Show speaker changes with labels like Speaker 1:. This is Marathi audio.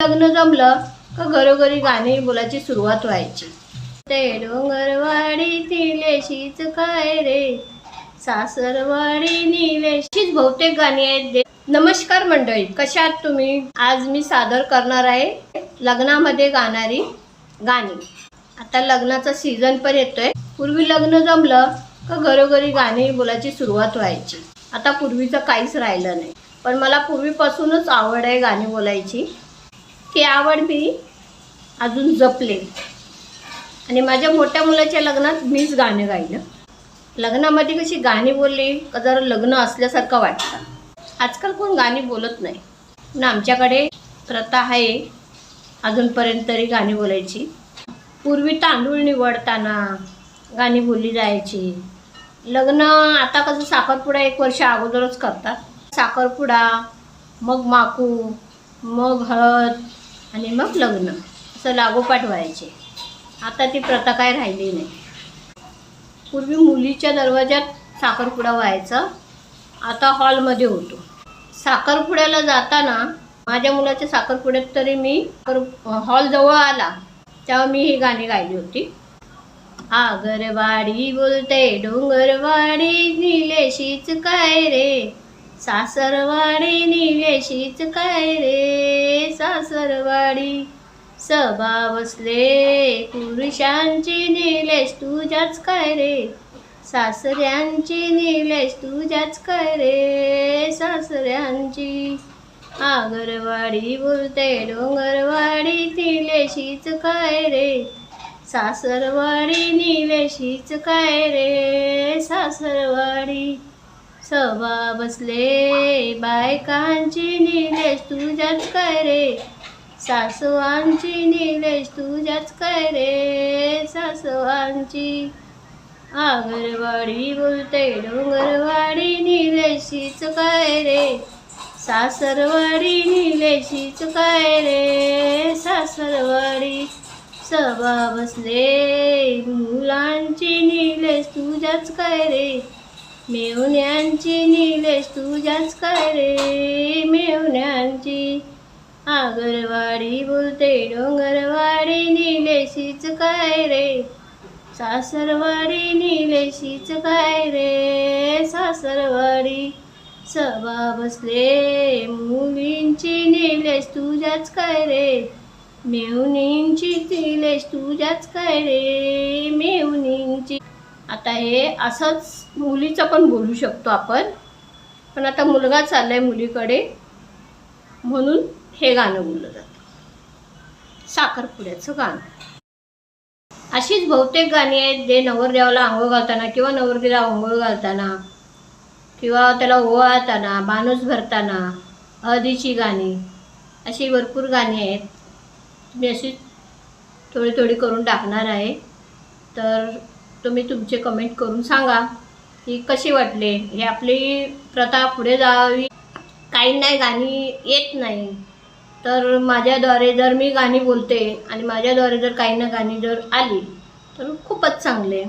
Speaker 1: लग्न जमलं का घरोघरी गाणी बोलायची सुरुवात व्हायची. ते डोंगरवाडी निलेशीच काय रे, सासरवाडी निलेशीच बहुतेक गाणी आहेत. नमस्कार मंडळी, कशा आहात तुम्ही? आज मी सादर करणार आहे लग्नामध्ये गाणारी गाणी. आता लग्नाचा सीझन पण येतोय. पूर्वी लग्न जमलं का घरोघरी गाणी बोलायची सुरुवात व्हायची. आता पूर्वीचं काहीच राहिलं नाही. पण मला पूर्वीपासूनच आवड आहे गाणी बोलायची. ती आवड मी अजून जपले आणि माझ्या मोठ्या मुलाच्या लग्नात मीच गाणं गायलं. लग्नामध्ये कशी गाणी बोलली का जरा लग्न असल्यासारखं वाटतं. आजकाल कोण गाणी बोलत नाही, पण आमच्याकडे प्रथा आहे अजूनपर्यंत तरी गाणी बोलायची. पूर्वी तांदूळ निवडताना गाणी बोलली जायची. लग्न आता कसं साखरपुडा 1 वर्ष अगोदरच करतात. साखरपुडा, मग माकू, मग हळद आणि मग लग्न असं लागोपाठ व्हायचे. आता ती प्रथा काय राहिली नाही. पूर्वी मुलीच्या दरवाजात साखरपुडा व्हायचा, आता हॉलमध्ये होतो. साखरपुड्याला जाताना माझ्या मुलाच्या साखरपुड्यात तरी मी हॉल जवळ आला तेव्हा मी ही गाणी गायली होती. आगरवाडी बोलते डोंगरवाडी निलेशीच काय रे, सासरवाडी निलेशीच काय रे, सासरवाडी सभा बसले पुरुषांची निलेश तुझ्याच काय रे, सासऱ्यांची निलेश तुझ्याच काय रे, सासऱ्यांची. आगरवाडी बोलते डोंगरवाडी निलेशीच काय रे, सासरवाडी निलेशीच काय रे, सासरवाडी सभा बसले बायकांची निलेश तुझ्याच काय रे, सासवांची निलेश तुझ्याच काय रे, सासवांची. आगरवाडी बोलते डोंगरवाडी निलेशीच काय रे, सासरवाडी निलेशीच काय रे, सासरवाडी सभा बसले मुलांची निलेश तुझ्याच काय रे, मेहुण्यांची निलेश तुझ्याच काय रे, मेहुण्यांची. आगरवाडी बोलते डोंगरवाडी निलेशीच काय रे, सासरवाडी निलेशीच काय रे, सासरवाडी सभा बसले मुलींची निलेश तुझ्याच काय रे, मेहुणींची निलेश तुझ्याच काय रे, मेहुणींची. आता हे असंच मुलीचं पण बोलू शकतो आपण, पण आता मुलगा चाललाय मुलीकडे म्हणून हे गाणं बोललं जातं, साखरपुड्याचं गाणं. अशीच बहुतेक गाणी आहेत जे नवरदेवाला आंघोळ घालताना किंवा नवरदेवाला आंघोळ घालताना किंवा त्याला ओवाळताना, बाणूस भरताना, हळदीची गाणी, अशी भरपूर गाणी आहेत. मी अशी थोडी थोडी करून टाकणार आहे. तर तुम्ही तुमचे कमेंट करून सांगा की कशी वाटले. हे आपली प्रथा पुढे जावी. काही नाही गाणी येत नाही तर माझ्याद्वारे जर मी गाणी बोलते आणि माझ्याद्वारे जर काही ना गाणी जर आली तर खूपच चांगले.